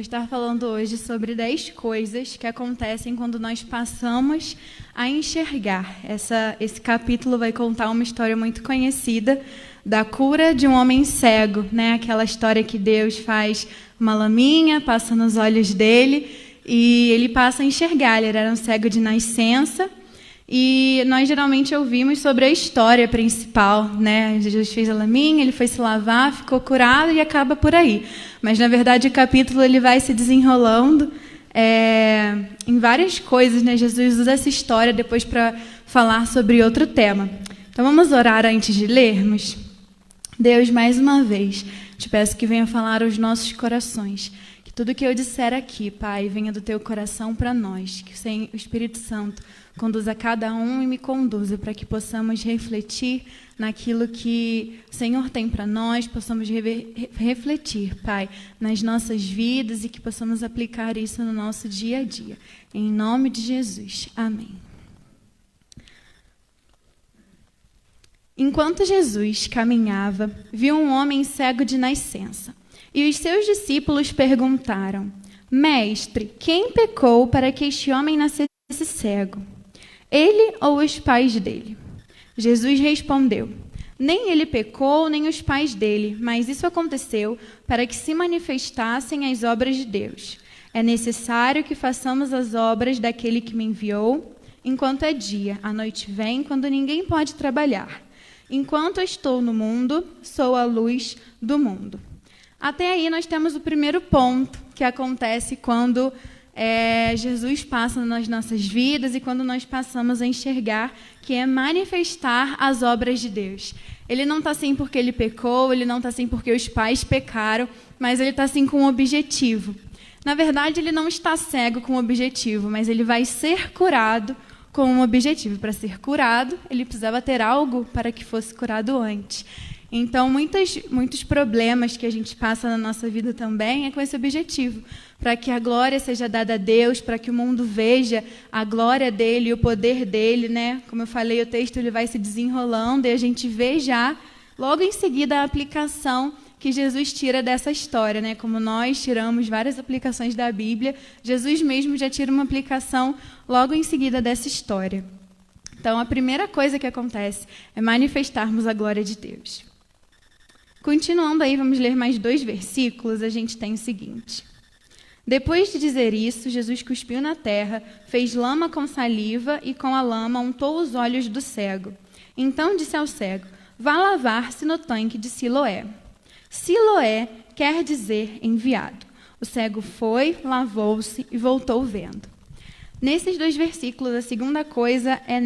estar falando hoje sobre 10 coisas que acontecem quando nós passamos a enxergar. Esse capítulo vai contar uma história muito conhecida da cura de um homem cego, né? Aquela história que Deus faz uma laminha, passa nos olhos dele e ele passa a enxergar. Ele era um cego de nascença. E nós geralmente ouvimos sobre a história principal, né? Jesus fez a laminha, ele foi se lavar, ficou curado e acaba por aí. Mas, na verdade, o capítulo ele vai se desenrolando em várias coisas, né? Jesus usa essa história depois para falar sobre outro tema. Então, vamos orar antes de lermos? Deus, mais uma vez, te peço que venha falar aos nossos corações. Que tudo que eu disser aqui, Pai, venha do teu coração para nós. Que o Espírito Santo conduza cada um e me conduza para que possamos refletir naquilo que o Senhor tem para nós, possamos refletir, Pai, nas nossas vidas e que possamos aplicar isso no nosso dia a dia. Em nome de Jesus. Amém. Enquanto Jesus caminhava, viu um homem cego de nascença. E os seus discípulos perguntaram: Mestre, quem pecou para que este homem nascesse cego? Ele ou os pais dele? Jesus respondeu: Nem ele pecou, nem os pais dele, mas isso aconteceu para que se manifestassem as obras de Deus. É necessário que façamos as obras daquele que me enviou, enquanto é dia. A noite vem, quando ninguém pode trabalhar. Enquanto estou no mundo, sou a luz do mundo. Até aí nós temos o primeiro ponto que acontece quando Jesus passa nas nossas vidas e quando nós passamos a enxergar, que é manifestar as obras de Deus. Ele não está assim porque ele pecou, ele não está assim porque os pais pecaram, mas ele está assim com um objetivo. Na verdade, ele não está cego com um objetivo, mas ele vai ser curado com um objetivo. Para ser curado, ele precisava ter algo para que fosse curado antes. Então, muitos problemas que a gente passa na nossa vida também é com esse objetivo, para que a glória seja dada a Deus, para que o mundo veja a glória dele e o poder dele, né? Como eu falei, o texto ele vai se desenrolando e a gente vê já, logo em seguida, a aplicação que Jesus tira dessa história, né? Como nós tiramos várias aplicações da Bíblia, Jesus mesmo já tira uma aplicação logo em seguida dessa história. Então, a primeira coisa que acontece é manifestarmos a glória de Deus. Continuando aí, vamos ler mais 2 versículos, a gente tem o seguinte. Depois de dizer isso, Jesus cuspiu na terra, fez lama com saliva e com a lama untou os olhos do cego. Então disse ao cego: Vá lavar-se no tanque de Siloé. Siloé quer dizer enviado. O cego foi, lavou-se e voltou vendo. Nesses 2 versículos, a segunda coisa é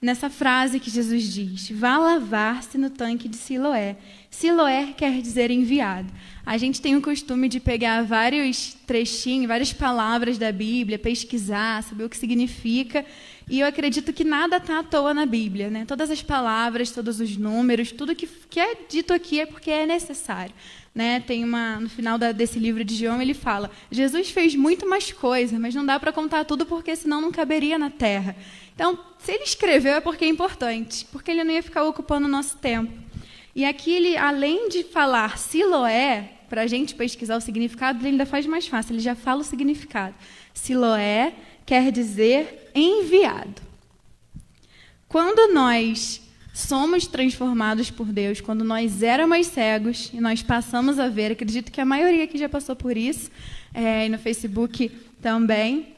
nessa frase que Jesus diz: Vá lavar-se no tanque de Siloé. Siloé quer dizer enviado. A gente tem o costume de pegar vários trechinhos, várias palavras da Bíblia, pesquisar, saber o que significa. E eu acredito que nada está à toa na Bíblia, né? Todas as palavras, todos os números, tudo que é dito aqui é porque é necessário. Né? Tem no final desse livro de João, ele fala: Jesus fez muito mais coisa, mas não dá para contar tudo porque senão não caberia na terra. Então, se ele escreveu é porque é importante, porque ele não ia ficar ocupando o nosso tempo. E aqui, ele, além de falar Siloé, para a gente pesquisar o significado, ele ainda faz mais fácil, ele já fala o significado. Siloé quer dizer enviado. Quando nós somos transformados por Deus, quando nós éramos cegos e nós passamos a ver, acredito que a maioria aqui já passou por isso, e no Facebook também,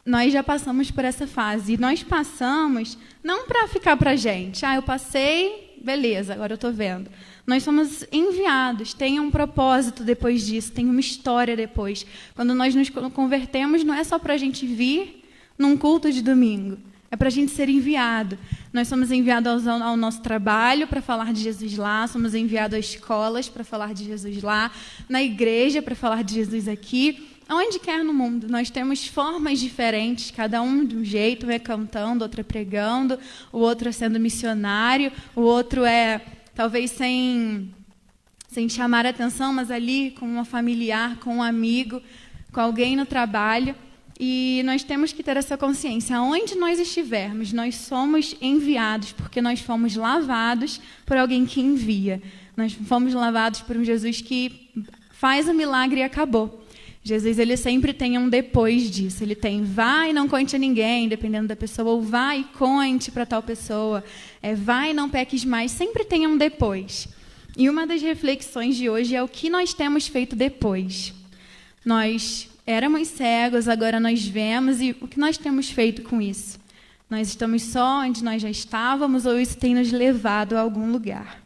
nós já passamos por essa fase. E nós passamos não para ficar para a gente. Eu passei, beleza, agora eu estou vendo. Nós somos enviados, tem um propósito depois disso, tem uma história depois. Quando nós nos convertemos, não é só para a gente vir num culto de domingo. É para a gente ser enviado. Nós somos enviados ao nosso trabalho para falar de Jesus lá, somos enviados às escolas para falar de Jesus lá, na igreja para falar de Jesus aqui, onde quer no mundo. Nós temos formas diferentes, cada um de um jeito, é cantando, outro é pregando, o outro é sendo missionário, o outro é talvez sem chamar a atenção, mas ali com uma familiar, com um amigo, com alguém no trabalho. E nós temos que ter essa consciência. Aonde nós estivermos, nós somos enviados, porque nós fomos lavados por alguém que envia. Nós fomos lavados por um Jesus que faz o milagre e acabou. Jesus, ele sempre tem um depois disso. Ele tem, vai e não conte a ninguém, dependendo da pessoa, ou vai e conte para tal pessoa, vai e não peques mais. Sempre tem um depois. E uma das reflexões de hoje é o que nós temos feito depois. Nós éramos cegos, agora nós vemos, e o que nós temos feito com isso? Nós estamos só onde nós já estávamos, ou isso tem nos levado a algum lugar?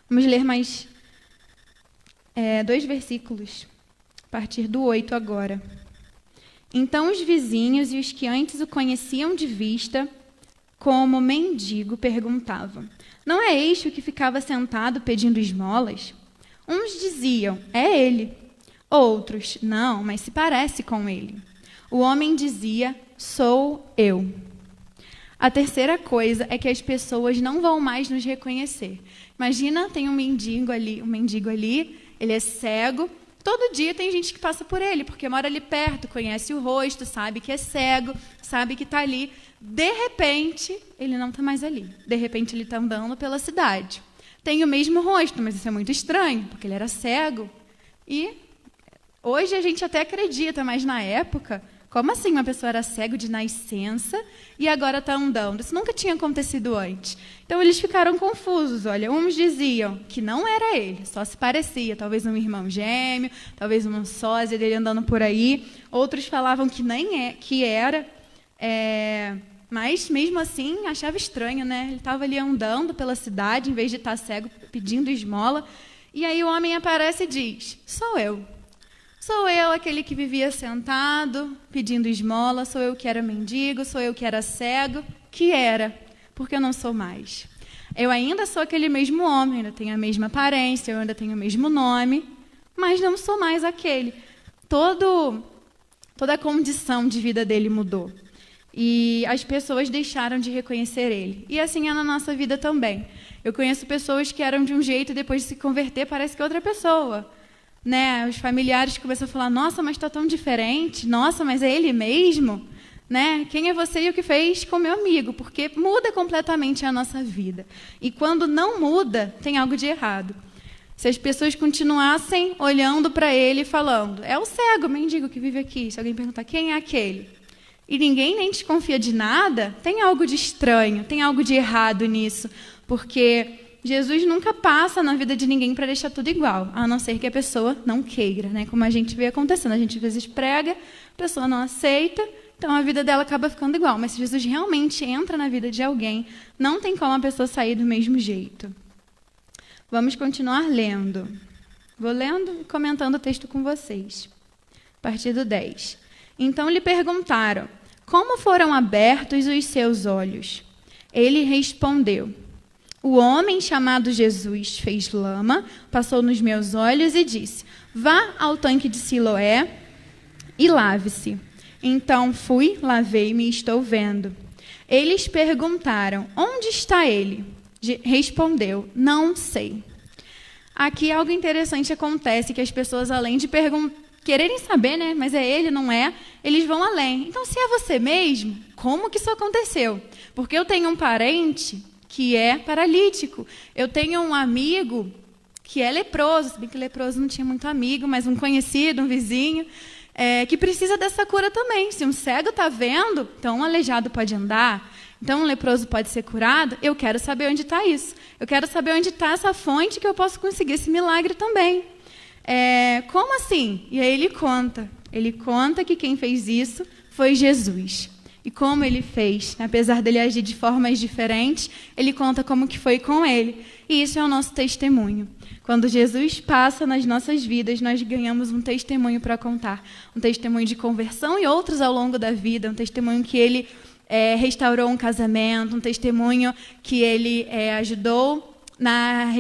Vamos ler mais 2 versículos. A partir do 8 agora. Então os vizinhos e os que antes o conheciam de vista, como mendigo, perguntavam: não é este o que ficava sentado pedindo esmolas? Uns diziam: é ele. Outros: não, mas se parece com ele. O homem dizia: sou eu. A terceira coisa é que as pessoas não vão mais nos reconhecer. Imagina, tem um mendigo ali, ele é cego. Todo dia tem gente que passa por ele, porque mora ali perto, conhece o rosto, sabe que é cego, sabe que está ali. De repente, ele não está mais ali. De repente, ele está andando pela cidade. Tem o mesmo rosto, mas isso é muito estranho, porque ele era cego. E hoje a gente até acredita, mas na época, como assim uma pessoa era cego de nascença e agora está andando? Isso nunca tinha acontecido antes. Então, eles ficaram confusos. Olha, uns diziam que não era ele, só se parecia. Talvez um irmão gêmeo, talvez um sósia dele andando por aí. Outros falavam que nem que era. Mas, mesmo assim, achava estranho, né? Ele estava ali andando pela cidade, em vez de estar cego, pedindo esmola. E aí o homem aparece e diz: sou eu. Sou eu aquele que vivia sentado, pedindo esmola. Sou eu que era mendigo, sou eu que era cego. Que era, porque eu não sou mais. Eu ainda sou aquele mesmo homem, ainda tenho a mesma aparência, eu ainda tenho o mesmo nome, mas não sou mais aquele. Toda a condição de vida dele mudou. E as pessoas deixaram de reconhecer ele. E assim é na nossa vida também. Eu conheço pessoas que eram de um jeito e depois de se converter parece que é outra pessoa. Né? Os familiares começam a falar: nossa, mas está tão diferente. Nossa, mas é ele mesmo? Né? Quem é você e o que fez com meu amigo? Porque muda completamente a nossa vida. E quando não muda, tem algo de errado. Se as pessoas continuassem olhando para ele e falando: é o cego, o mendigo que vive aqui. Se alguém perguntar quem é aquele, e ninguém nem desconfia de nada, tem algo de estranho, tem algo de errado nisso. Porque Jesus nunca passa na vida de ninguém para deixar tudo igual, a não ser que a pessoa não queira, né? Como a gente vê acontecendo. A gente às vezes prega, a pessoa não aceita, então a vida dela acaba ficando igual. Mas se Jesus realmente entra na vida de alguém, não tem como a pessoa sair do mesmo jeito. Vamos continuar lendo. Vou lendo e comentando o texto com vocês. A partir do 10. Então lhe perguntaram: como foram abertos os seus olhos? Ele respondeu: o homem chamado Jesus fez lama, passou nos meus olhos e disse: vá ao tanque de Siloé e lave-se. Então fui, lavei-me e estou vendo. Eles perguntaram: onde está ele? Respondeu: não sei. Aqui algo interessante acontece, que as pessoas, além de quererem saber, né? Mas é ele, não é? Eles vão além. Então, se é você mesmo, como que isso aconteceu? Porque eu tenho um parente que é paralítico. Eu tenho um amigo que é leproso, se bem que leproso não tinha muito amigo, mas um conhecido, um vizinho, que precisa dessa cura também. Se um cego está vendo, então um aleijado pode andar, então um leproso pode ser curado. Eu quero saber onde está isso. Eu quero saber onde está essa fonte que eu posso conseguir esse milagre também. Como assim? E aí ele conta que quem fez isso foi Jesus. E como ele fez, apesar dele agir de formas diferentes, ele conta como que foi com ele. E isso é o nosso testemunho. Quando Jesus passa nas nossas vidas, nós ganhamos um testemunho para contar. Um testemunho de conversão e outros ao longo da vida. Um testemunho que ele restaurou um casamento, um testemunho que ele ajudou na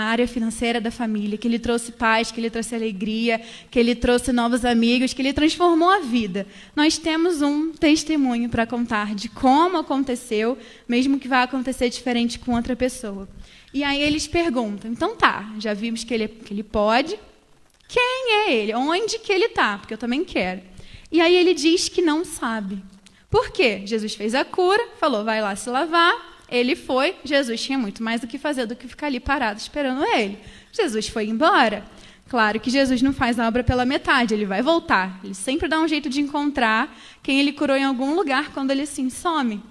área financeira da família, que ele trouxe paz, que ele trouxe alegria, que ele trouxe novos amigos, que ele transformou a vida. Nós temos um testemunho para contar de como aconteceu, mesmo que vá acontecer diferente com outra pessoa. E aí eles perguntam: então tá, já vimos que ele pode, quem é ele? Onde que ele está? Porque eu também quero. E aí ele diz que não sabe. Por quê? Jesus fez a cura, falou: vai lá se lavar. Ele foi, Jesus tinha muito mais o que fazer do que ficar ali parado esperando ele. Jesus foi embora. Claro que Jesus não faz a obra pela metade, ele vai voltar. Ele sempre dá um jeito de encontrar quem ele curou em algum lugar quando ele assim some.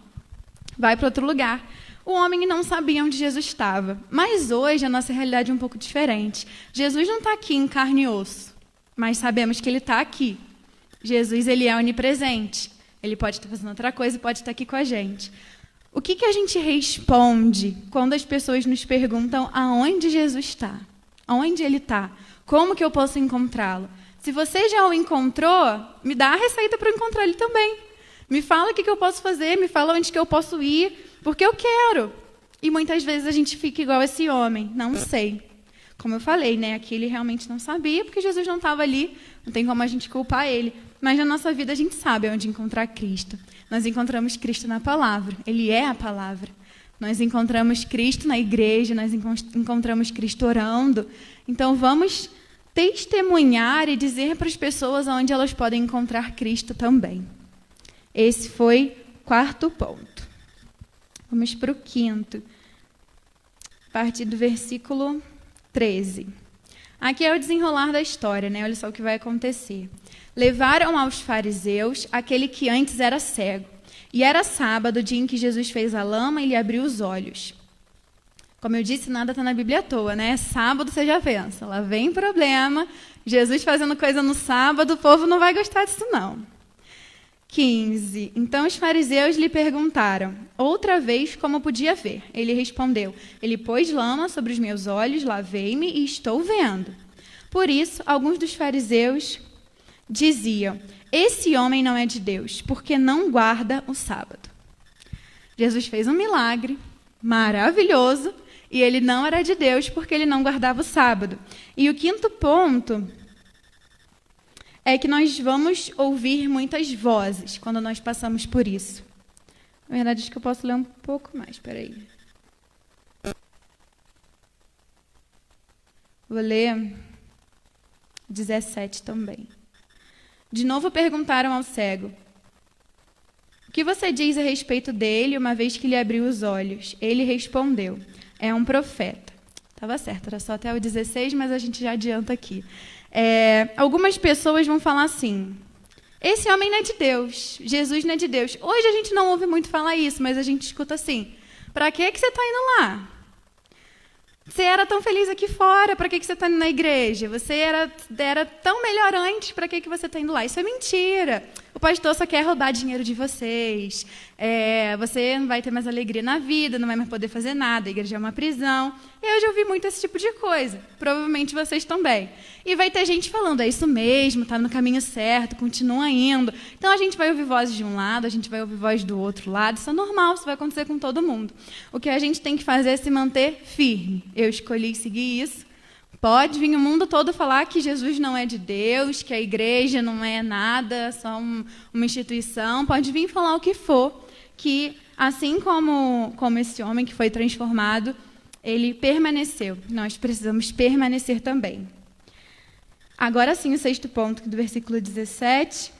Vai para outro lugar. O homem não sabia onde Jesus estava. Mas hoje a nossa realidade é um pouco diferente. Jesus não está aqui em carne e osso, mas sabemos que ele está aqui. Jesus, ele é onipresente. Ele pode estar fazendo outra coisa e pode estar aqui com a gente. O que a gente responde quando as pessoas nos perguntam aonde Jesus está? Aonde ele está? Como que eu posso encontrá-lo? Se você já o encontrou, me dá a receita para eu encontrar ele também. Me fala o que eu posso fazer, me fala onde que eu posso ir, porque eu quero. E muitas vezes a gente fica igual esse homem, não sei. Como eu falei, né? Aqui ele realmente não sabia, porque Jesus não estava ali, não tem como a gente culpar ele. Mas na nossa vida a gente sabe onde encontrar Cristo. Nós encontramos Cristo na palavra, ele é a palavra. Nós encontramos Cristo na igreja, nós encontramos Cristo orando. Então vamos testemunhar e dizer para as pessoas onde elas podem encontrar Cristo também. Esse foi o 4º ponto. Vamos para o 5º, a partir do versículo 13. Aqui é o desenrolar da história, né? Olha só o que vai acontecer. Levaram aos fariseus aquele que antes era cego. E era sábado, dia em que Jesus fez a lama e lhe abriu os olhos. Como eu disse, nada está na Bíblia à toa, né? Sábado você já pensa, lá vem problema, Jesus fazendo coisa no sábado, o povo não vai gostar disso não. 15. Então os fariseus lhe perguntaram, outra vez como podia ver. Ele respondeu, ele pôs lama sobre os meus olhos, lavei-me e estou vendo. Por isso, alguns dos fariseus diziam, esse homem não é de Deus, porque não guarda o sábado. Jesus fez um milagre maravilhoso e ele não era de Deus porque ele não guardava o sábado. E o 5º ponto é que nós vamos ouvir muitas vozes quando nós passamos por isso. Na verdade, acho que eu posso ler um pouco mais, espera aí. Vou ler 17 também. De novo perguntaram ao cego, o que você diz a respeito dele, uma vez que lhe abriu os olhos? Ele respondeu, é um profeta. Estava certo, era só até o 16, mas a gente já adianta aqui. Algumas pessoas vão falar assim, esse homem não é de Deus, Jesus não é de Deus. Hoje a gente não ouve muito falar isso, mas a gente escuta assim, para que você está indo lá? Você era tão feliz aqui fora, para que você está indo na igreja? Você era tão melhor antes, para que você está indo lá? Isso é mentira. O pastor só quer roubar dinheiro de vocês. Você não vai ter mais alegria na vida, não vai mais poder fazer nada, a igreja é uma prisão. E eu já ouvi muito esse tipo de coisa. Provavelmente vocês também. E vai ter gente falando, é isso mesmo, está no caminho certo, continua indo. Então a gente vai ouvir vozes de um lado, a gente vai ouvir voz do outro lado. Isso é normal, isso vai acontecer com todo mundo. O que a gente tem que fazer é se manter firme. Eu escolhi seguir isso. Pode vir o mundo todo falar que Jesus não é de Deus, que a igreja não é nada, só uma instituição. Pode vir falar o que for, que assim como esse homem que foi transformado, ele permaneceu. Nós precisamos permanecer também. Agora sim, o 6º ponto do versículo 17,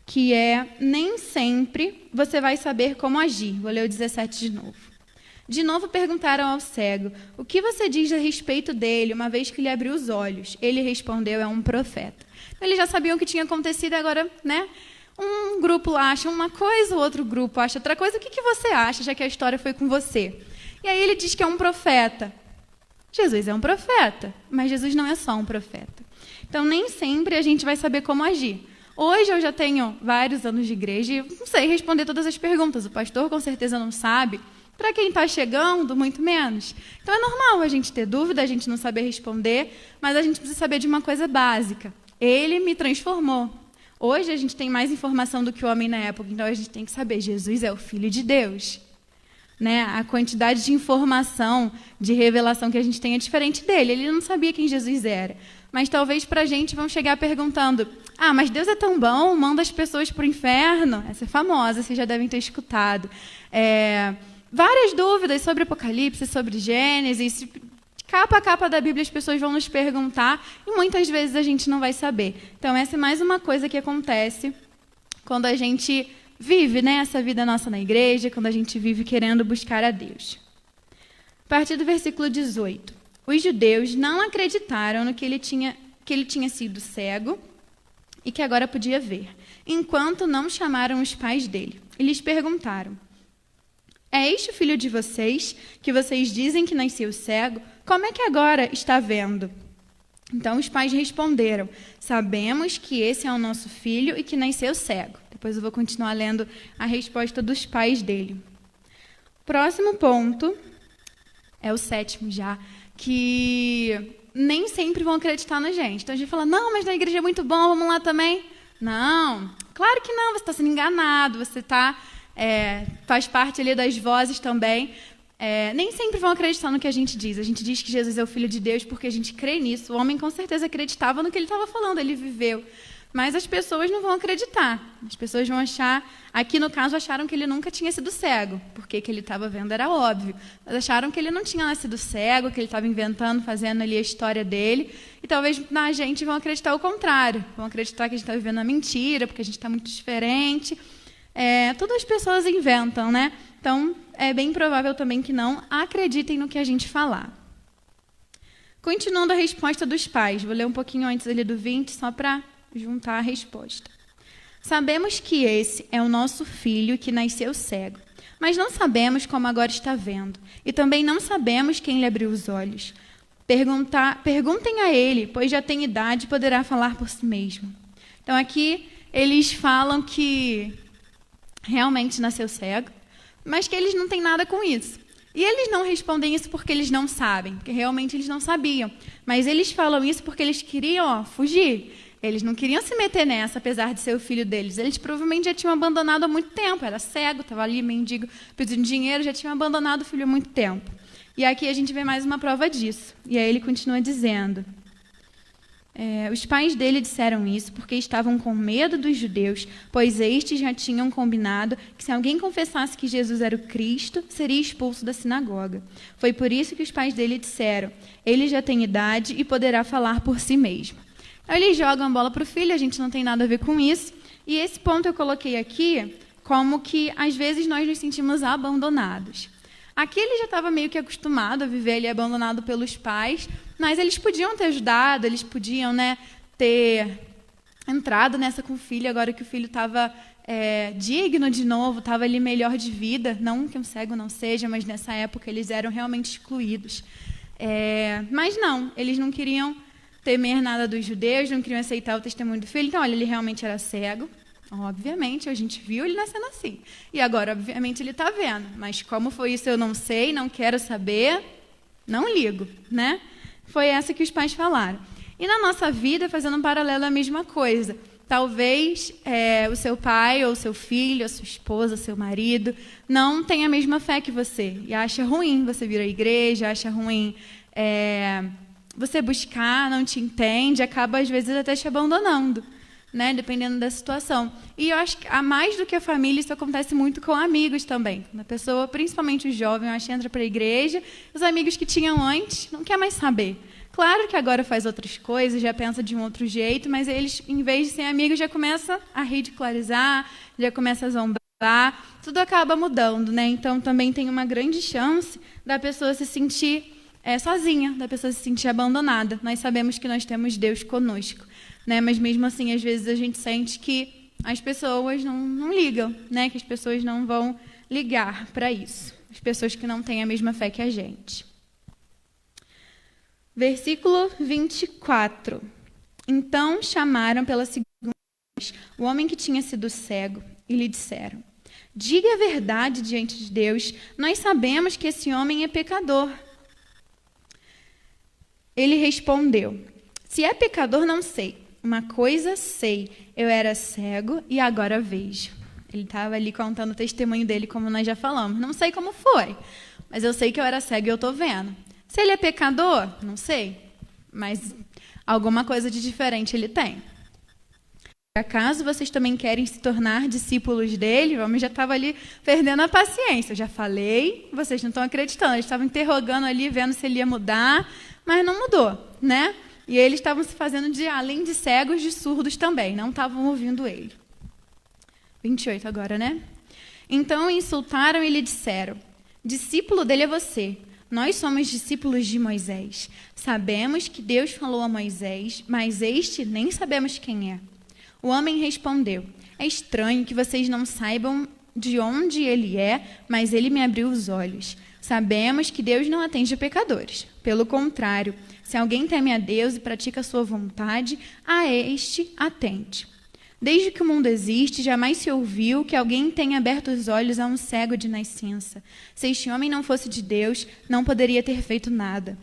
que é, nem sempre você vai saber como agir. Vou ler o 17 de novo. De novo perguntaram ao cego, o que você diz a respeito dele, uma vez que lhe abriu os olhos? Ele respondeu, é um profeta. Então, eles já sabiam o que tinha acontecido, agora, né? Um grupo acha uma coisa, o outro grupo acha outra coisa. O que você acha, já que a história foi com você? E aí ele diz que é um profeta. Jesus é um profeta, mas Jesus não é só um profeta. Então, nem sempre a gente vai saber como agir. Hoje eu já tenho vários anos de igreja e não sei responder todas as perguntas. O pastor com certeza não sabe. Para quem está chegando, muito menos. Então, é normal a gente ter dúvida, a gente não saber responder, mas a gente precisa saber de uma coisa básica. Ele me transformou. Hoje a gente tem mais informação do que o homem na época, então a gente tem que saber, Jesus é o Filho de Deus. Né? A quantidade de informação, de revelação que a gente tem é diferente dele. Ele não sabia quem Jesus era. Mas talvez para a gente vão chegar perguntando, mas Deus é tão bom, manda as pessoas para o inferno. Essa é famosa, vocês já devem ter escutado. Várias dúvidas sobre Apocalipse, sobre Gênesis, capa a capa da Bíblia as pessoas vão nos perguntar e muitas vezes a gente não vai saber. Então essa é mais uma coisa que acontece quando a gente vive, né, essa vida nossa na igreja, quando a gente vive querendo buscar a Deus. A partir do versículo 18. Os judeus não acreditaram no que ele tinha sido cego e que agora podia ver, enquanto não chamaram os pais dele. E lhes perguntaram: é este o filho de vocês, que vocês dizem que nasceu cego? Como é que agora está vendo? Então os pais responderam: sabemos que esse é o nosso filho e que nasceu cego. Depois eu vou continuar lendo a resposta dos pais dele. Próximo ponto é o 7º já, que nem sempre vão acreditar na gente. Então a gente fala: não, mas na igreja é muito bom, vamos lá também. Não, claro que não, você está sendo enganado, você faz parte ali das vozes também. Nem sempre vão acreditar no que a gente diz. A gente diz que Jesus é o Filho de Deus porque a gente crê nisso. O homem com certeza acreditava no que ele estava falando, ele viveu. Mas as pessoas não vão acreditar. As pessoas vão achar... Aqui, no caso, acharam que ele nunca tinha sido cego, porque que ele estava vendo era óbvio. Mas acharam que ele não tinha nascido cego, que ele estava inventando, fazendo ali a história dele. E talvez na gente vão acreditar o contrário. Vão acreditar que a gente está vivendo uma mentira, porque a gente está muito diferente. Todas as pessoas inventam, né? Então, é bem provável também que não acreditem no que a gente falar. Continuando a resposta dos pais. Vou ler um pouquinho antes ali do 20, só para juntar a resposta. Sabemos que esse é o nosso filho que nasceu cego, mas não sabemos como agora está vendo, e também não sabemos quem lhe abriu os olhos. Perguntem a ele, pois já tem idade e poderá falar por si mesmo. Então aqui eles falam que realmente nasceu cego, mas que eles não têm nada com isso. E eles não respondem isso porque eles não sabem, porque realmente eles não sabiam. Mas eles falam isso porque eles queriam fugir. Eles não queriam se meter nessa, apesar de ser o filho deles. Eles provavelmente já tinham abandonado há muito tempo. Era cego, estava ali, mendigo, pedindo dinheiro, já tinham abandonado o filho há muito tempo. E aqui a gente vê mais uma prova disso. E aí ele continua dizendo... os pais dele disseram isso porque estavam com medo dos judeus, pois estes já tinham combinado que se alguém confessasse que Jesus era o Cristo, seria expulso da sinagoga. Foi por isso que os pais dele disseram: ele já tem idade e poderá falar por si mesmo. Então, eles jogam a bola para o filho, a gente não tem nada a ver com isso. E esse ponto eu coloquei aqui como que, às vezes, nós nos sentimos abandonados. Aqui ele já estava meio que acostumado a viver ali abandonado pelos pais, mas eles podiam ter ajudado, eles podiam, ter entrado nessa com o filho, agora que o filho estava digno de novo, estava ali melhor de vida. Não que um cego não seja, mas nessa época eles eram realmente excluídos. Mas não, eles não queriam temer nada dos judeus, não queriam aceitar o testemunho do filho. Então, olha, ele realmente era cego. Obviamente, a gente viu ele nascendo assim. E agora, obviamente, ele está vendo. Mas como foi isso, eu não sei, não quero saber, não ligo, né? Foi essa que os pais falaram. E na nossa vida, fazendo um paralelo, a mesma coisa. Talvez o seu pai, ou seu filho, a sua esposa, seu marido, não tenha a mesma fé que você. E acha ruim você vir à igreja, acha ruim você buscar, não te entende, acaba, às vezes, até te abandonando. Né, dependendo da situação. E eu acho que, a mais do que a família, isso acontece muito com amigos também. Quando a pessoa, principalmente o jovem, eu acho que entra para a igreja, os amigos que tinham antes não quer mais saber. Claro que agora faz outras coisas, já pensa de um outro jeito, mas eles, em vez de ser amigos, já começam a ridicularizar, já começam a zombar, tudo acaba mudando, né? Então também tem uma grande chance da pessoa se sentir sozinha, da pessoa se sentir abandonada. Nós sabemos que nós temos Deus conosco. Né? Mas mesmo assim, às vezes a gente sente que as pessoas não ligam, né? Que as pessoas não vão ligar para isso. As pessoas que não têm a mesma fé que a gente. Versículo 24. Então chamaram pela segunda vez o homem que tinha sido cego e lhe disseram: diga a verdade diante de Deus, nós sabemos que esse homem é pecador. Ele respondeu: se é pecador, não sei. Uma coisa sei, eu era cego e agora vejo. Ele estava ali contando o testemunho dele, como nós já falamos. Não sei como foi, mas eu sei que eu era cego e eu estou vendo. Se ele é pecador, não sei, mas alguma coisa de diferente ele tem. Acaso vocês também querem se tornar discípulos dele? O homem já estava ali perdendo a paciência. Eu já falei, vocês não estão acreditando. Eles estavam interrogando ali, vendo se ele ia mudar, mas não mudou, né? E eles estavam se fazendo, além de cegos, de surdos também. Não estavam ouvindo ele. 28 agora, né? Então insultaram e lhe disseram: discípulo dele é você, Nós somos discípulos de Moisés. Sabemos que Deus falou a Moisés, mas este nem sabemos quem é. O homem respondeu: é estranho que vocês não saibam de onde ele é, mas ele me abriu os olhos. Sabemos que Deus não atende a pecadores. Pelo contrário, se alguém teme a Deus e pratica a sua vontade, a este atende. Desde que o mundo existe, jamais se ouviu que alguém tenha aberto os olhos a um cego de nascença. Se este homem não fosse de Deus, não poderia ter feito nada.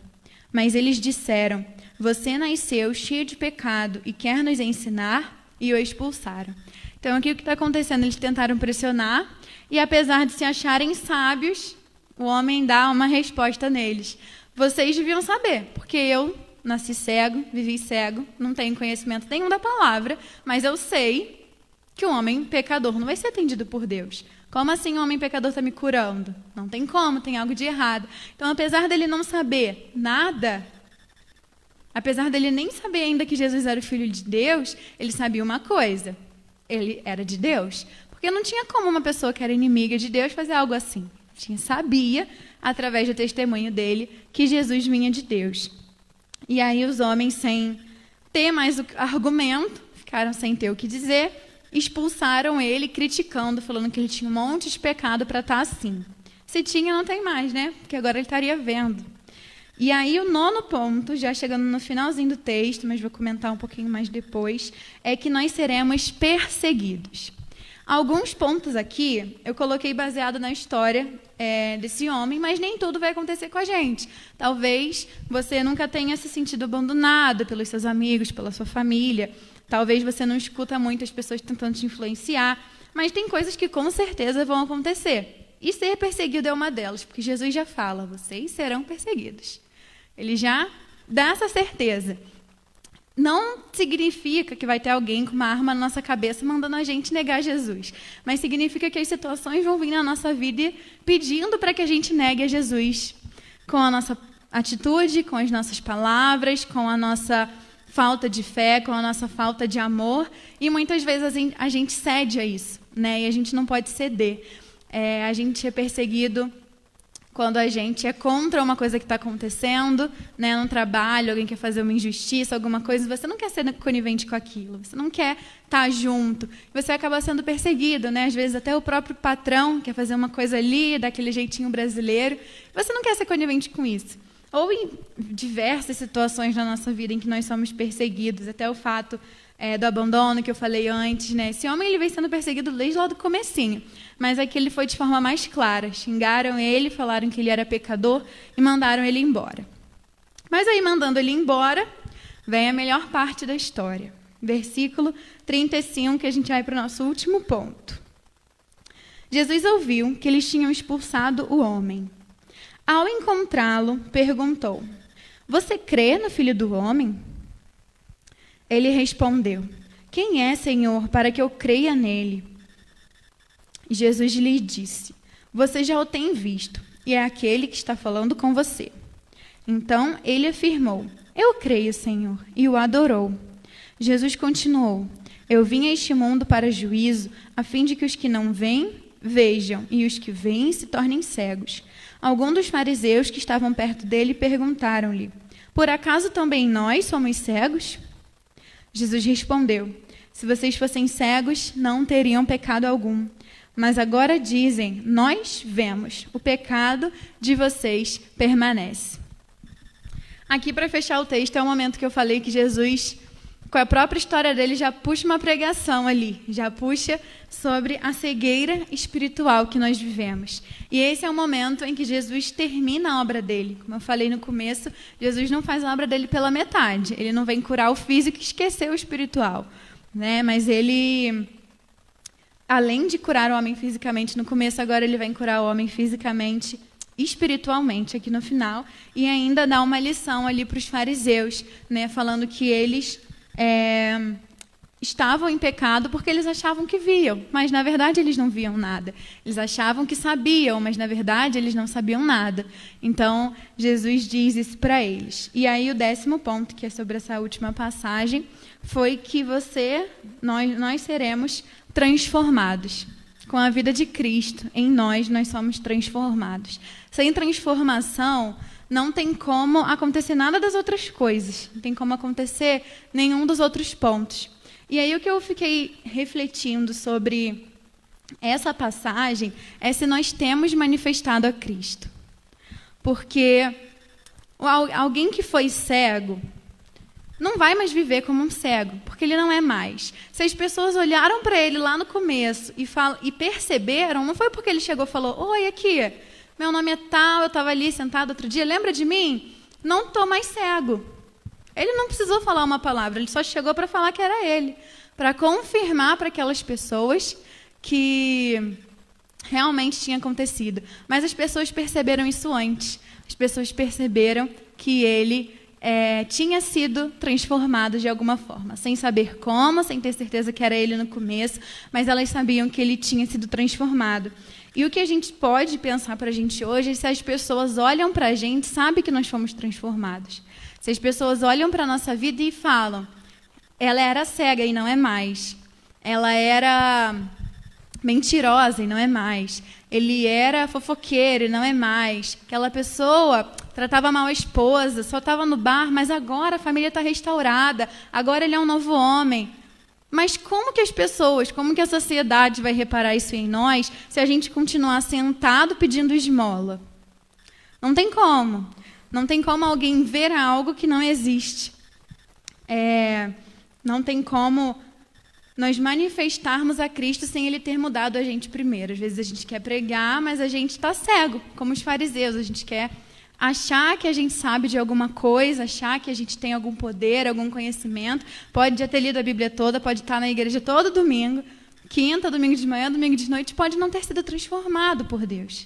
Mas eles disseram: você nasceu cheio de pecado e quer nos ensinar? E o expulsaram. Então, aqui o que está acontecendo? Eles tentaram pressionar e, apesar de se acharem sábios, o homem dá uma resposta neles. Vocês deviam saber, porque eu nasci cego, vivi cego, não tenho conhecimento nenhum da palavra, mas eu sei que o homem pecador não vai ser atendido por Deus. Como assim o homem pecador está me curando? Não tem como, tem algo de errado. Então, apesar dele não saber nada, apesar dele nem saber ainda que Jesus era o Filho de Deus, ele sabia uma coisa: ele era de Deus. Porque não tinha como uma pessoa que era inimiga de Deus fazer algo assim. Sabia, através do testemunho dele, que Jesus vinha de Deus. E aí os homens, sem ter mais o argumento, ficaram sem ter o que dizer, expulsaram ele, criticando, falando que ele tinha um monte de pecado para estar assim. Se tinha, não tem mais, né? Porque agora ele estaria vendo. E aí o 9º ponto, já chegando no finalzinho do texto, mas vou comentar um pouquinho mais depois, é que nós seremos perseguidos. Alguns pontos aqui eu coloquei baseado na história desse homem, mas nem tudo vai acontecer com a gente. Talvez você nunca tenha se sentido abandonado pelos seus amigos, pela sua família. Talvez você não escuta muitas pessoas tentando te influenciar, mas tem coisas que com certeza vão acontecer. E ser perseguido é uma delas, porque Jesus já fala: vocês serão perseguidos. Ele já dá essa certeza. Não significa que vai ter alguém com uma arma na nossa cabeça mandando a gente negar Jesus, mas significa que as situações vão vir na nossa vida pedindo para que a gente negue a Jesus com a nossa atitude, com as nossas palavras, com a nossa falta de fé, com a nossa falta de amor, e muitas vezes a gente cede a isso, né? E a gente não pode ceder. A gente é perseguido quando a gente é contra uma coisa que está acontecendo, né, num trabalho, alguém quer fazer uma injustiça, alguma coisa, você não quer ser conivente com aquilo, você não quer estar junto, você acaba sendo perseguido, né? Às vezes até o próprio patrão quer fazer uma coisa ali, daquele jeitinho brasileiro, você não quer ser conivente com isso. Ou em diversas situações na nossa vida em que nós somos perseguidos, até o fato do abandono que eu falei antes, né? Esse homem ele vem sendo perseguido desde lá do comecinho, mas aqui ele foi de forma mais clara. Xingaram ele, falaram que ele era pecador e mandaram ele embora. Mas aí, mandando ele embora, vem a melhor parte da história. Versículo 35, que a gente vai para o nosso último ponto. Jesus ouviu que eles tinham expulsado o homem. Ao encontrá-lo, perguntou: você crê no Filho do Homem? Ele respondeu: quem é, Senhor, para que eu creia nele? Jesus lhe disse: você já o tem visto, e é aquele que está falando com você. Então ele afirmou: eu creio, Senhor, e o adorou. Jesus continuou: eu vim a este mundo para juízo, a fim de que os que não veem, vejam, e os que veem se tornem cegos. Alguns dos fariseus que estavam perto dele perguntaram-lhe: por acaso também nós somos cegos? Jesus respondeu: se vocês fossem cegos, não teriam pecado algum. Mas agora dizem: nós vemos, o pecado de vocês permanece. Aqui, para fechar o texto, é o momento que eu falei que Jesus, com a própria história dele, já puxa uma pregação ali, já puxa sobre a cegueira espiritual que nós vivemos. E esse é o momento em que Jesus termina a obra dele. Como eu falei no começo, Jesus não faz a obra dele pela metade. Ele não vem curar o físico e esquecer o espiritual, né? Mas ele, além de curar o homem fisicamente no começo, agora ele vem curar o homem fisicamente, espiritualmente aqui no final, e ainda dá uma lição ali para os fariseus, né? Falando que eles estavam em pecado porque eles achavam que viam, mas na verdade eles não viam nada. Eles achavam que sabiam, mas na verdade eles não sabiam nada. Então Jesus diz isso para eles. E aí o 10º ponto, que é sobre essa última passagem, foi que nós seremos transformados. com a vida de Cristo em nós, nós somos transformados. Sem transformação, não tem como acontecer nada das outras coisas. Não tem como acontecer nenhum dos outros pontos. E aí o que eu fiquei refletindo sobre essa passagem é se nós temos manifestado a Cristo. Porque alguém que foi cego não vai mais viver como um cego, porque ele não é mais. Se as pessoas olharam para ele lá no começo e perceberam, não foi porque ele chegou e falou: oi, aqui, meu nome é tal, eu estava ali sentado outro dia, lembra de mim? Não estou mais cego. Ele não precisou falar uma palavra, ele só chegou para falar que era ele, para confirmar para aquelas pessoas que realmente tinha acontecido. Mas as pessoas perceberam isso antes. As pessoas perceberam que ele tinha sido transformado de alguma forma, sem saber como, sem ter certeza que era ele no começo, mas elas sabiam que ele tinha sido transformado. E o que a gente pode pensar para a gente hoje é se as pessoas olham para a gente, sabem que nós fomos transformados. Se as pessoas olham para a nossa vida e falam: ela era cega e não é mais. Ela era mentirosa e não é mais. Ele era fofoqueiro e não é mais. Aquela pessoa tratava mal a esposa, só estava no bar, mas agora a família está restaurada, agora ele é um novo homem. Mas como que as pessoas, como que a sociedade vai reparar isso em nós se a gente continuar sentado pedindo esmola? Não tem como. Não tem como alguém ver algo que não existe. Não tem como nós manifestarmos a Cristo sem Ele ter mudado a gente primeiro. Às vezes a gente quer pregar, mas a gente está cego, como os fariseus. A gente quer achar que a gente sabe de alguma coisa, achar que a gente tem algum poder, algum conhecimento. Pode já ter lido a Bíblia toda, pode estar na igreja todo domingo, quinta, domingo de manhã, domingo de noite, pode não ter sido transformado por Deus.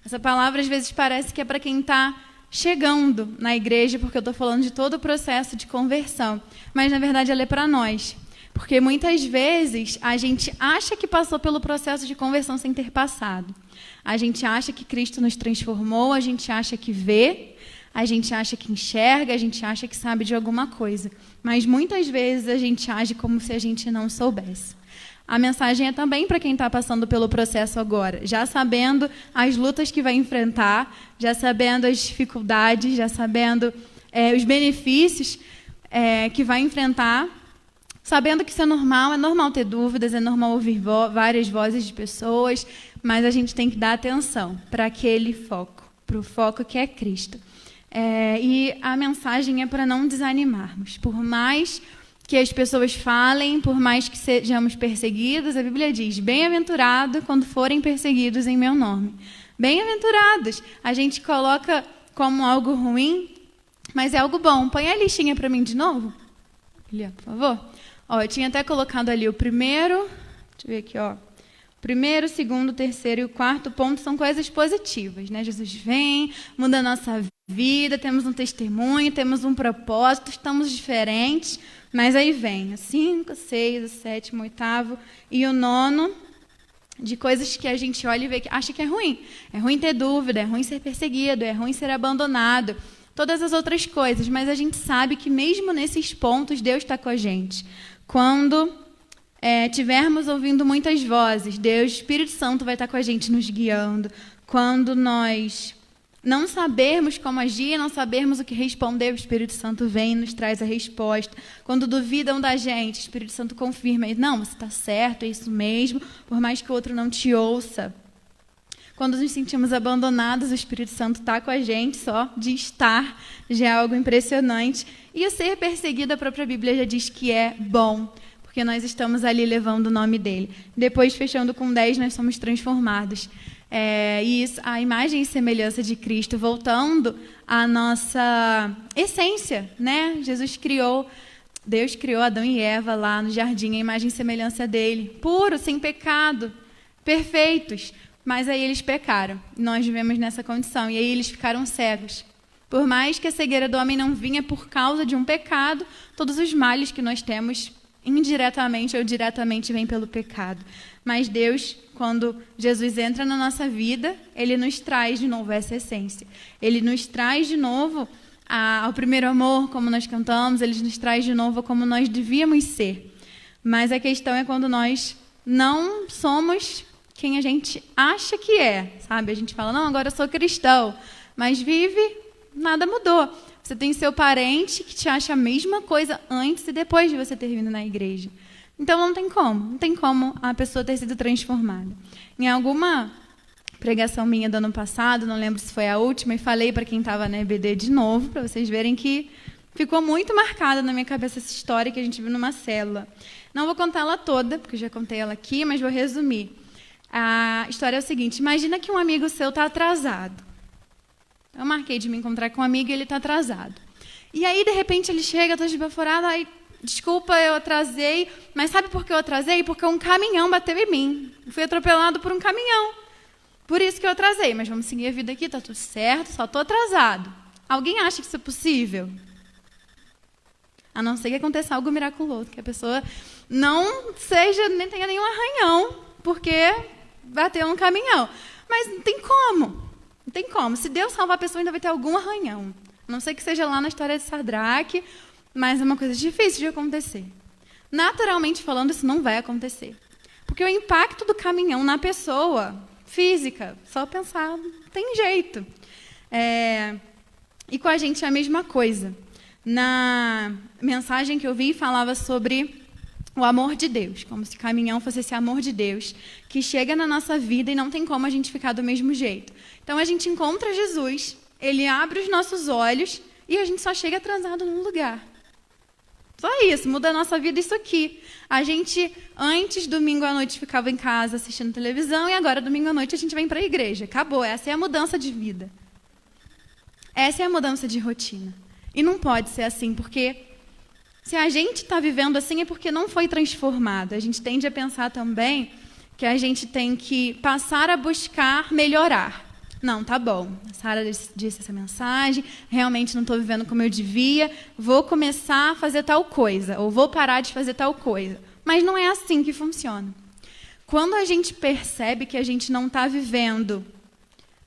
Essa palavra às vezes parece que é para quem está chegando na igreja, porque eu estou falando de todo o processo de conversão, mas na verdade ela é para nós. Porque muitas vezes a gente acha que passou pelo processo de conversão sem ter passado. A gente acha que Cristo nos transformou, a gente acha que vê, a gente acha que enxerga, a gente acha que sabe de alguma coisa. Mas muitas vezes a gente age como se a gente não soubesse. A mensagem é também para quem está passando pelo processo agora, já sabendo as lutas que vai enfrentar, já sabendo as dificuldades, já sabendo os benefícios que vai enfrentar, sabendo que isso é normal ter dúvidas, é normal ouvir várias vozes de pessoas, mas a gente tem que dar atenção para aquele foco, para o foco que é Cristo. E a mensagem é para não desanimarmos. Por mais que as pessoas falem, por mais que sejamos perseguidos, a Bíblia diz: bem-aventurado quando forem perseguidos em meu nome. Bem-aventurados. A gente coloca como algo ruim, mas é algo bom. Põe a listinha para mim de novo, por favor. Eu tinha até colocado ali o primeiro, deixa eu ver aqui, o primeiro, o segundo, o terceiro e o quarto ponto são coisas positivas, né? Jesus vem, muda a nossa vida, temos um testemunho, temos um propósito, estamos diferentes, mas aí vem o 5, 6, o 7, o 8 e o 9 de coisas que a gente olha e vê que acha que é ruim. É ruim ter dúvida, é ruim ser perseguido, é ruim ser abandonado, todas as outras coisas, mas a gente sabe que mesmo nesses pontos Deus está com a gente. Quando tivermos ouvindo muitas vozes, Deus, Espírito Santo vai estar com a gente nos guiando. Quando nós não sabermos como agir, não sabermos o que responder, o Espírito Santo vem e nos traz a resposta. Quando duvidam da gente, o Espírito Santo confirma: não, você está certo, é isso mesmo, por mais que o outro não te ouça. Quando nos sentimos abandonados, o Espírito Santo está com a gente, só de estar já é algo impressionante. E o ser perseguido, a própria Bíblia já diz que é bom, porque nós estamos ali levando o nome dele. Depois, fechando com 10, nós somos transformados. E isso, a imagem e semelhança de Cristo, voltando à nossa essência, né? Deus criou Adão e Eva lá no jardim, a imagem e semelhança dele, puro, sem pecado, perfeitos. Mas aí eles pecaram, nós vivemos nessa condição, e aí eles ficaram cegos. Por mais que a cegueira do homem não vinha por causa de um pecado, todos os males que nós temos, indiretamente ou diretamente, vêm pelo pecado. Mas Deus, quando Jesus entra na nossa vida, Ele nos traz de novo essa essência. Ele nos traz de novo ao primeiro amor, como nós cantamos, Ele nos traz de novo como nós devíamos ser. Mas a questão é quando nós não somos quem a gente acha que é, sabe? A gente fala, não, agora eu sou cristão, mas vive, nada mudou. Você tem seu parente que te acha a mesma coisa antes e depois de você ter vindo na igreja. Então não tem como a pessoa ter sido transformada. Em alguma pregação minha do ano passado, não lembro se foi a última, e falei para quem estava na EBD de novo, para vocês verem que ficou muito marcada na minha cabeça essa história que a gente viu numa célula. Não vou contar ela toda, porque eu já contei ela aqui, mas vou resumir. A história é o seguinte: imagina que um amigo seu está atrasado. Eu marquei de me encontrar com um amigo e ele está atrasado. E aí, de repente, ele chega, está esbaforado, aí, desculpa, eu atrasei, mas sabe por que eu atrasei? Porque um caminhão bateu em mim. Eu fui atropelado por um caminhão. Por isso que eu atrasei, mas vamos seguir a vida aqui, está tudo certo, só estou atrasado. Alguém acha que isso é possível? A não ser que aconteça algo miraculoso, que a pessoa não seja, nem tenha nenhum arranhão, porque bateu um caminhão. Mas não tem como. Não tem como. Se Deus salvar a pessoa, ainda vai ter algum arranhão. A não ser que seja lá na história de Sadraque, mas é uma coisa difícil de acontecer. Naturalmente falando, isso não vai acontecer. Porque o impacto do caminhão na pessoa física, só pensar, não tem jeito. E com a gente é a mesma coisa. Na mensagem que eu vi, falava sobre o amor de Deus, como se o caminhão fosse esse amor de Deus, que chega na nossa vida e não tem como a gente ficar do mesmo jeito. Então, a gente encontra Jesus, ele abre os nossos olhos e a gente só chega atrasado num lugar. Só isso, muda a nossa vida isso aqui. A gente, antes, domingo à noite, ficava em casa assistindo televisão e agora, domingo à noite, a gente vem para a igreja. Acabou, essa é a mudança de vida. Essa é a mudança de rotina. E não pode ser assim, porque se a gente está vivendo assim é porque não foi transformado. A gente tende a pensar também que a gente tem que passar a buscar melhorar. Não, tá bom, a Sara disse essa mensagem, realmente não estou vivendo como eu devia, vou começar a fazer tal coisa, ou vou parar de fazer tal coisa. Mas não é assim que funciona. Quando a gente percebe que a gente não está vivendo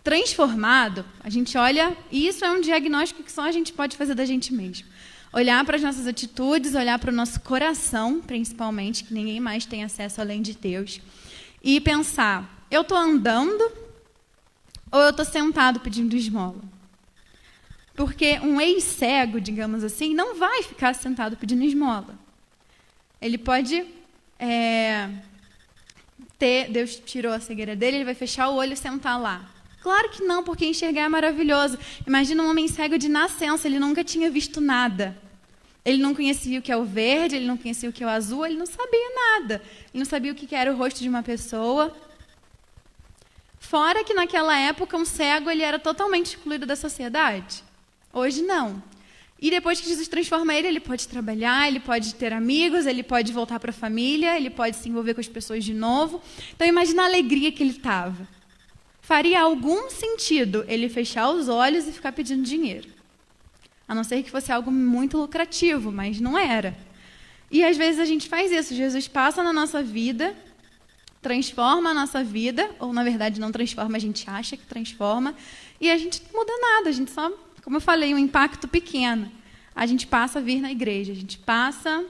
transformado, a gente olha, e isso é um diagnóstico que só a gente pode fazer da gente mesmo. Olhar para as nossas atitudes, olhar para o nosso coração, principalmente, que ninguém mais tem acesso além de Deus, e pensar, eu estou andando ou eu estou sentado pedindo esmola? Porque um ex-cego, digamos assim, não vai ficar sentado pedindo esmola. Ele pode Deus tirou a cegueira dele, ele vai fechar o olho e sentar lá. Claro que não, porque enxergar é maravilhoso. Imagina um homem cego de nascença, ele nunca tinha visto nada. Ele não conhecia o que é o verde, ele não conhecia o que é o azul, ele não sabia nada. Ele não sabia o que era o rosto de uma pessoa. Fora que naquela época um cego ele era totalmente excluído da sociedade. Hoje não. E depois que Jesus transforma ele pode trabalhar, ele pode ter amigos, ele pode voltar para a família, ele pode se envolver com as pessoas de novo. Então imagina a alegria que ele estava. Faria algum sentido ele fechar os olhos e ficar pedindo dinheiro. A não ser que fosse algo muito lucrativo, mas não era. E às vezes a gente faz isso. Jesus passa na nossa vida, transforma a nossa vida, ou na verdade não transforma, a gente acha que transforma, e a gente não muda nada, a gente só, como eu falei, um impacto pequeno. A gente passa a vir na igreja, a gente passa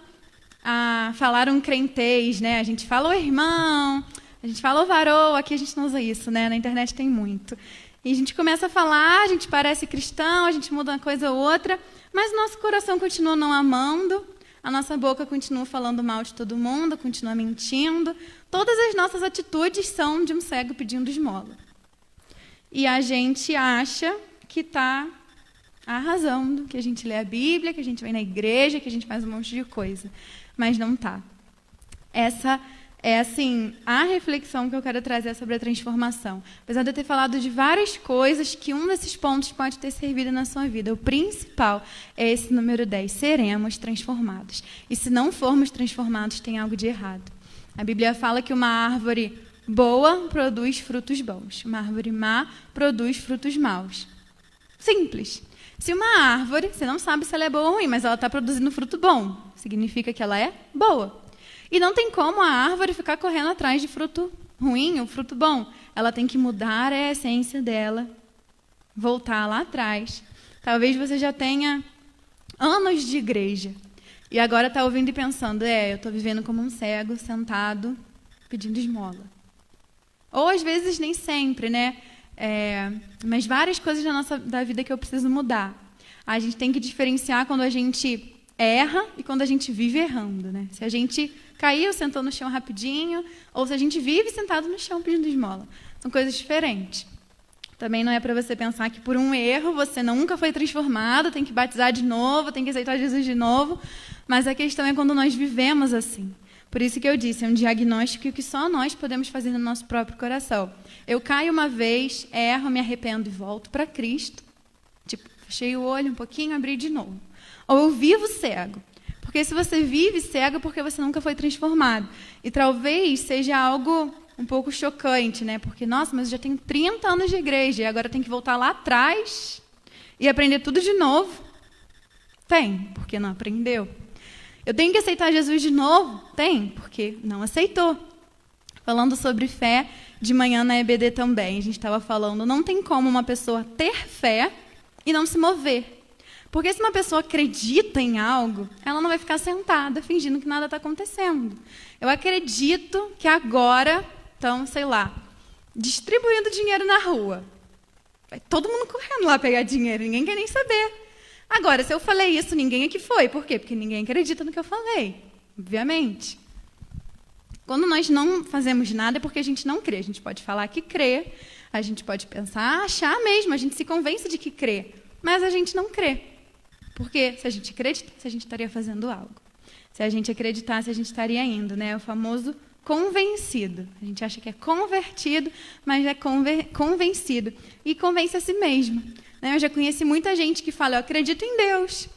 a falar um crentez, né? A gente fala o irmão, a gente fala o varô, aqui a gente não usa isso, né? Na internet tem muito. E a gente começa a falar, a gente parece cristão, a gente muda uma coisa ou outra, mas o nosso coração continua não amando, a nossa boca continua falando mal de todo mundo, continua mentindo. Todas as nossas atitudes são de um cego pedindo esmola. E a gente acha que está arrasando, que a gente lê a Bíblia, que a gente vem na igreja, que a gente faz um monte de coisa. Mas não está. Essa é, assim, a reflexão que eu quero trazer sobre a transformação. Apesar de eu ter falado de várias coisas, que um desses pontos pode ter servido na sua vida. O principal é esse número 10, seremos transformados. E se não formos transformados, tem algo de errado. A Bíblia fala que uma árvore boa produz frutos bons. Uma árvore má produz frutos maus. Simples. Se uma árvore, você não sabe se ela é boa ou ruim, mas ela está produzindo fruto bom, significa que ela é boa. E não tem como a árvore ficar correndo atrás de fruto ruim ou fruto bom. Ela tem que mudar a essência dela, voltar lá atrás. Talvez você já tenha anos de igreja e agora está ouvindo e pensando, eu estou vivendo como um cego, sentado, pedindo esmola. Ou às vezes nem sempre, né? Mas várias coisas da vida que eu preciso mudar. A gente tem que diferenciar quando a gente erra e quando a gente vive errando, né? Se a gente caiu, sentou no chão rapidinho, ou se a gente vive sentado no chão pedindo esmola. São coisas diferentes. Também não é para você pensar que por um erro você nunca foi transformado, tem que batizar de novo, tem que aceitar Jesus de novo. Mas a questão é quando nós vivemos assim. Por isso que eu disse, é um diagnóstico que só nós podemos fazer no nosso próprio coração. Eu caio uma vez, erro, me arrependo e volto para Cristo. Tipo, fechei o olho um pouquinho, abri de novo. Ou eu vivo cego. Porque se você vive cego é porque você nunca foi transformado. E talvez seja algo um pouco chocante, né? Porque, nossa, mas eu já tenho 30 anos de igreja e agora tem que voltar lá atrás e aprender tudo de novo. Tem, porque não aprendeu. Eu tenho que aceitar Jesus de novo? Tem, porque não aceitou. Falando sobre fé, de manhã na EBD também, a gente estava falando, não tem como uma pessoa ter fé e não se mover. Porque se uma pessoa acredita em algo, ela não vai ficar sentada fingindo que nada está acontecendo. Eu acredito que agora estão, sei lá, distribuindo dinheiro na rua. Vai todo mundo correndo lá pegar dinheiro, ninguém quer nem saber. Agora, se eu falei isso, ninguém aqui foi. Por quê? Porque ninguém acredita no que eu falei, obviamente. Quando nós não fazemos nada é porque a gente não crê. A gente pode falar que crê, a gente pode pensar, achar mesmo, a gente se convence de que crê, mas a gente não crê. Porque se a gente acreditasse, a gente estaria fazendo algo. Se a gente acreditasse, a gente estaria indo, né? O famoso convencido. A gente acha que é convertido, mas é convencido. E convence a si mesmo. Né? Eu já conheci muita gente que fala, eu acredito em Deus.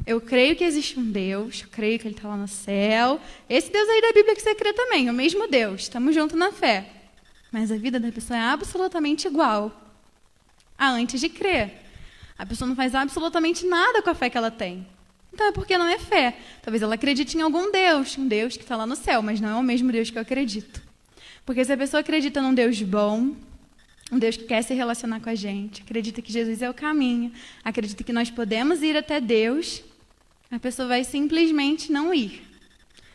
Eu creio que existe um Deus, eu creio que Ele está lá no céu. Esse Deus aí da Bíblia que você crê também, é o mesmo Deus. Estamos juntos na fé. Mas a vida da pessoa é absolutamente igual a antes de crer. A pessoa não faz absolutamente nada com a fé que ela tem. Então é porque não é fé. Talvez ela acredite em algum Deus, um Deus que está lá no céu, mas não é o mesmo Deus que eu acredito. Porque se a pessoa acredita num Deus bom, um Deus que quer se relacionar com a gente, acredita que Jesus é o caminho, acredita que nós podemos ir até Deus, a pessoa vai simplesmente não ir.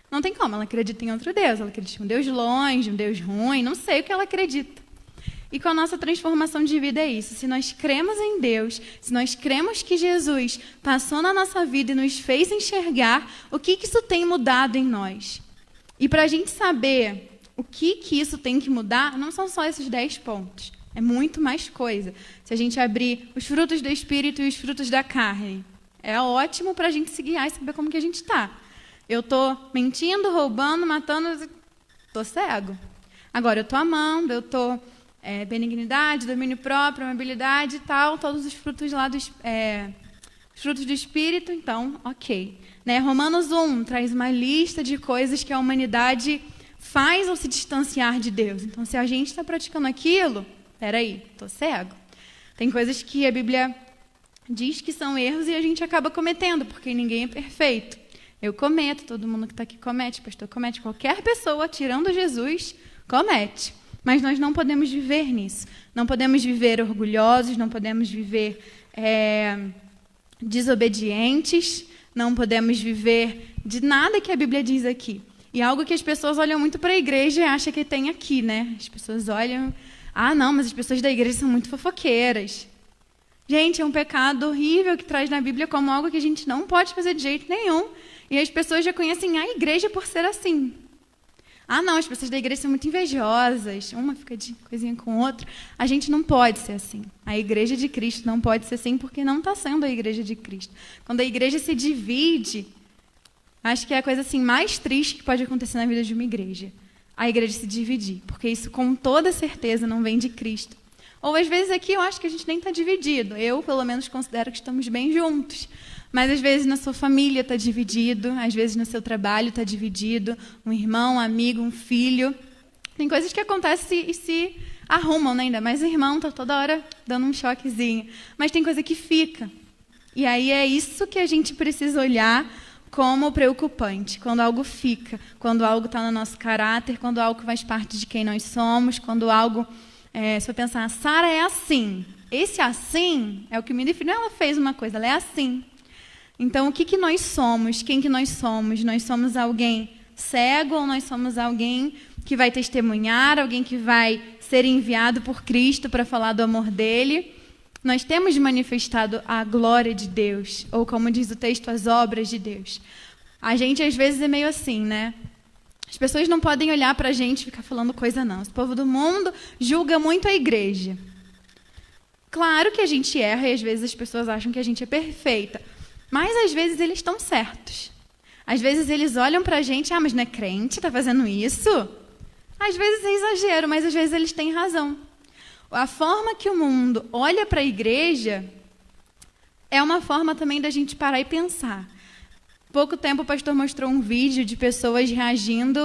Não tem como, ela acredita em outro Deus, ela acredita em um Deus longe, um Deus ruim, não sei o que ela acredita. E com a nossa transformação de vida é isso. Se nós cremos em Deus, se nós cremos que Jesus passou na nossa vida e nos fez enxergar, o que isso tem mudado em nós? E para a gente saber o que isso tem que mudar, não são só esses 10 pontos. É muito mais coisa. Se a gente abrir os frutos do Espírito e os frutos da carne, é ótimo para a gente se guiar e saber como que a gente está. Eu estou mentindo, roubando, matando, estou cego. Agora, eu estou amando, eu estou... benignidade, domínio próprio, amabilidade e tal, todos os frutos lá os frutos do Espírito, então, ok. Né? Romanos 1 traz uma lista de coisas que a humanidade faz ao se distanciar de Deus. Então, se a gente está praticando aquilo, peraí, estou cego. Tem coisas que a Bíblia diz que são erros e a gente acaba cometendo, porque ninguém é perfeito. Eu cometo, todo mundo que está aqui comete, pastor comete, qualquer pessoa, tirando Jesus, comete. Mas nós não podemos viver nisso. Não podemos viver orgulhosos, não podemos viver desobedientes, não podemos viver de nada que a Bíblia diz aqui. E algo que as pessoas olham muito para a igreja e acham que tem aqui, né? As pessoas olham, não, mas as pessoas da igreja são muito fofoqueiras. Gente, é um pecado horrível que traz na Bíblia como algo que a gente não pode fazer de jeito nenhum. E as pessoas já conhecem a igreja por ser assim. Não, as pessoas da igreja são muito invejosas, uma fica de coisinha com outra. A gente não pode ser assim. A igreja de Cristo não pode ser assim porque não está sendo a igreja de Cristo. Quando a igreja se divide, acho que é a coisa assim, mais triste que pode acontecer na vida de uma igreja. A igreja se dividir, porque isso com toda certeza não vem de Cristo. Ou às vezes aqui eu acho que a gente nem está dividido. Eu, pelo menos, considero que estamos bem juntos. Mas às vezes na sua família está dividido, às vezes no seu trabalho está dividido, um irmão, um amigo, um filho. Tem coisas que acontecem e se arrumam, né? Ainda mais o irmão está toda hora dando um choquezinho. Mas tem coisa que fica. E aí é isso que a gente precisa olhar como preocupante. Quando algo fica, quando algo está no nosso caráter, quando algo faz parte de quem nós somos, quando algo... se eu pensar, a Sara é assim. Esse assim é o que me define. Ela fez uma coisa, ela é assim. Então, o que nós somos? Quem que nós somos? Nós somos alguém cego ou nós somos alguém que vai testemunhar, alguém que vai ser enviado por Cristo para falar do amor dele. Nós temos manifestado a glória de Deus, ou como diz o texto, as obras de Deus. A gente às vezes é meio assim, né? As pessoas não podem olhar para a gente e ficar falando coisa não. O povo do mundo julga muito a igreja. Claro que a gente erra e às vezes as pessoas acham que a gente é perfeita. Mas às vezes eles estão certos. Às vezes eles olham para a gente, mas não é crente, está fazendo isso? Às vezes é exagero, mas às vezes eles têm razão. A forma que o mundo olha para a igreja é uma forma também da gente parar e pensar. Pouco tempo o pastor mostrou um vídeo de pessoas reagindo,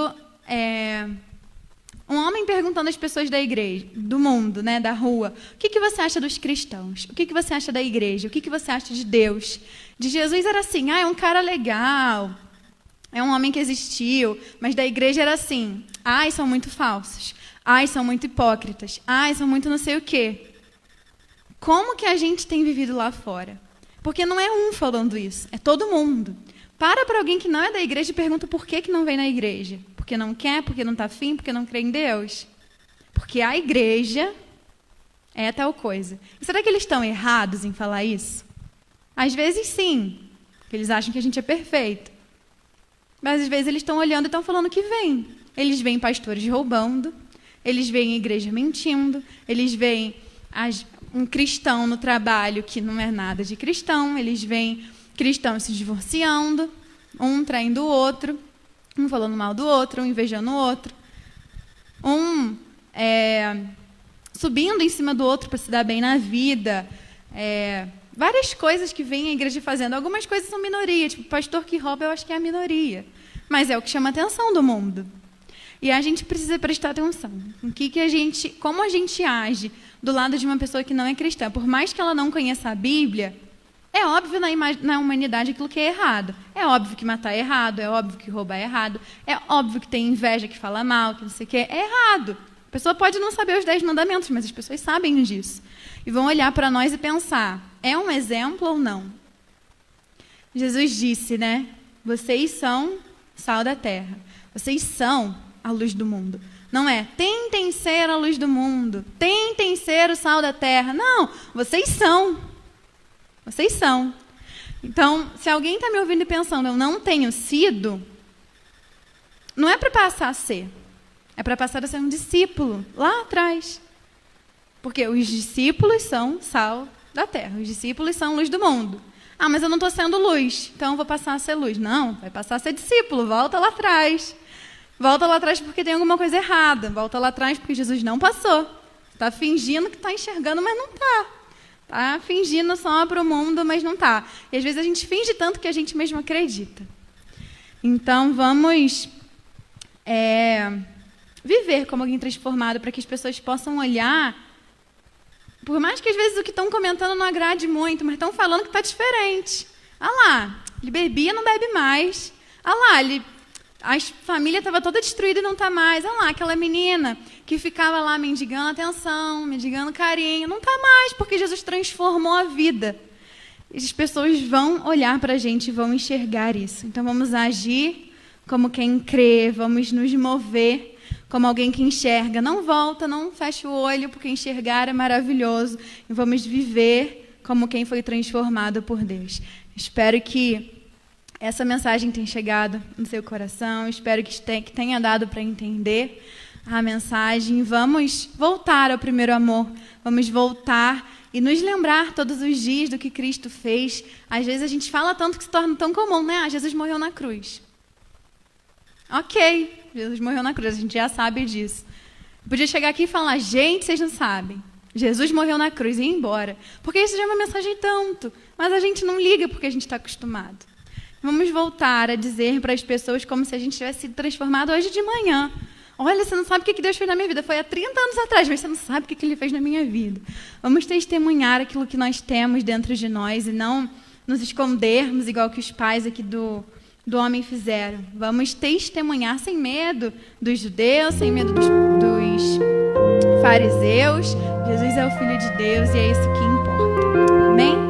um homem perguntando às pessoas da igreja, do mundo, né, da rua, o que você acha dos cristãos? O que você acha da igreja? O que você acha de Deus? De Jesus era assim, é um cara legal, é um homem que existiu, mas da igreja era assim, são muito falsos, são muito hipócritas, são muito não sei o quê. Como que a gente tem vivido lá fora? Porque não é um falando isso, é todo mundo. Para alguém que não é da igreja e pergunta por que não vem na igreja. Porque não quer, porque não está afim, porque não crê em Deus. Porque a igreja é tal coisa. E será que eles estão errados em falar isso? Às vezes sim, porque eles acham que a gente é perfeito. Mas às vezes eles estão olhando e estão falando que vem. Eles veem pastores roubando, eles veem a igreja mentindo, eles veem um cristão no trabalho que não é nada de cristão, eles veem cristãos se divorciando, um traindo o outro, um falando mal do outro, um invejando o outro, um subindo em cima do outro para se dar bem na vida. Várias coisas que vem a igreja fazendo. Algumas coisas são minoria, tipo, o pastor que rouba eu acho que é a minoria, mas é o que chama a atenção do mundo. E a gente precisa prestar atenção como a gente age do lado de uma pessoa que não é cristã. Por mais que ela não conheça a Bíblia, é óbvio na humanidade aquilo que é errado. É óbvio que matar é errado, é óbvio que roubar é errado, é óbvio que tem inveja, que fala mal, que não sei o quê. É errado. A pessoa pode não saber os 10 mandamentos, mas as pessoas sabem disso. E vão olhar para nós e pensar, é um exemplo ou não? Jesus disse, né? Vocês são sal da terra. Vocês são a luz do mundo. Não é, tentem ser a luz do mundo, tentem ser o sal da terra. Não, vocês são. Vocês são. Então, se alguém está me ouvindo e pensando, eu não tenho sido, não é para passar a ser. É para passar a ser um discípulo, lá atrás. Porque os discípulos são sal da terra. Os discípulos são luz do mundo. Mas eu não estou sendo luz, então eu vou passar a ser luz. Não, vai passar a ser discípulo, volta lá atrás. Volta lá atrás porque tem alguma coisa errada. Volta lá atrás porque Jesus não passou. Está fingindo que está enxergando, mas não está. Está fingindo só para o mundo, mas não está. E às vezes a gente finge tanto que a gente mesmo acredita. Então vamos viver como alguém transformado para que as pessoas possam olhar. Por mais que às vezes o que estão comentando não agrade muito, mas estão falando que está diferente. Lá, ele bebia, não bebe mais. Lá, a família estava toda destruída e não está mais. Lá, aquela menina que ficava lá mendigando atenção, mendigando carinho, não está mais, porque Jesus transformou a vida. E as pessoas vão olhar para a gente e vão enxergar isso. Então vamos agir como quem crê, vamos nos mover como alguém que enxerga. Não volta, não fecha o olho, porque enxergar é maravilhoso. E vamos viver como quem foi transformado por Deus. Espero que essa mensagem tenha chegado no seu coração. Espero que tenha dado para entender a mensagem. Vamos voltar ao primeiro amor. Vamos voltar e nos lembrar todos os dias do que Cristo fez. Às vezes a gente fala tanto que se torna tão comum, né? Jesus morreu na cruz. Ok, Jesus morreu na cruz, a gente já sabe disso. Podia chegar aqui e falar, gente, vocês não sabem. Jesus morreu na cruz e ir embora. Porque isso já é uma mensagem tanto. Mas a gente não liga porque a gente está acostumado. Vamos voltar a dizer para as pessoas como se a gente tivesse sido transformado hoje de manhã. Olha, você não sabe o que Deus fez na minha vida. Foi há 30 anos atrás, mas você não sabe o que Ele fez na minha vida. Vamos testemunhar aquilo que nós temos dentro de nós e não nos escondermos igual que os pais aqui do homem fizeram. Vamos testemunhar sem medo dos judeus, sem medo dos fariseus. Jesus é o Filho de Deus e é isso que importa. Amém?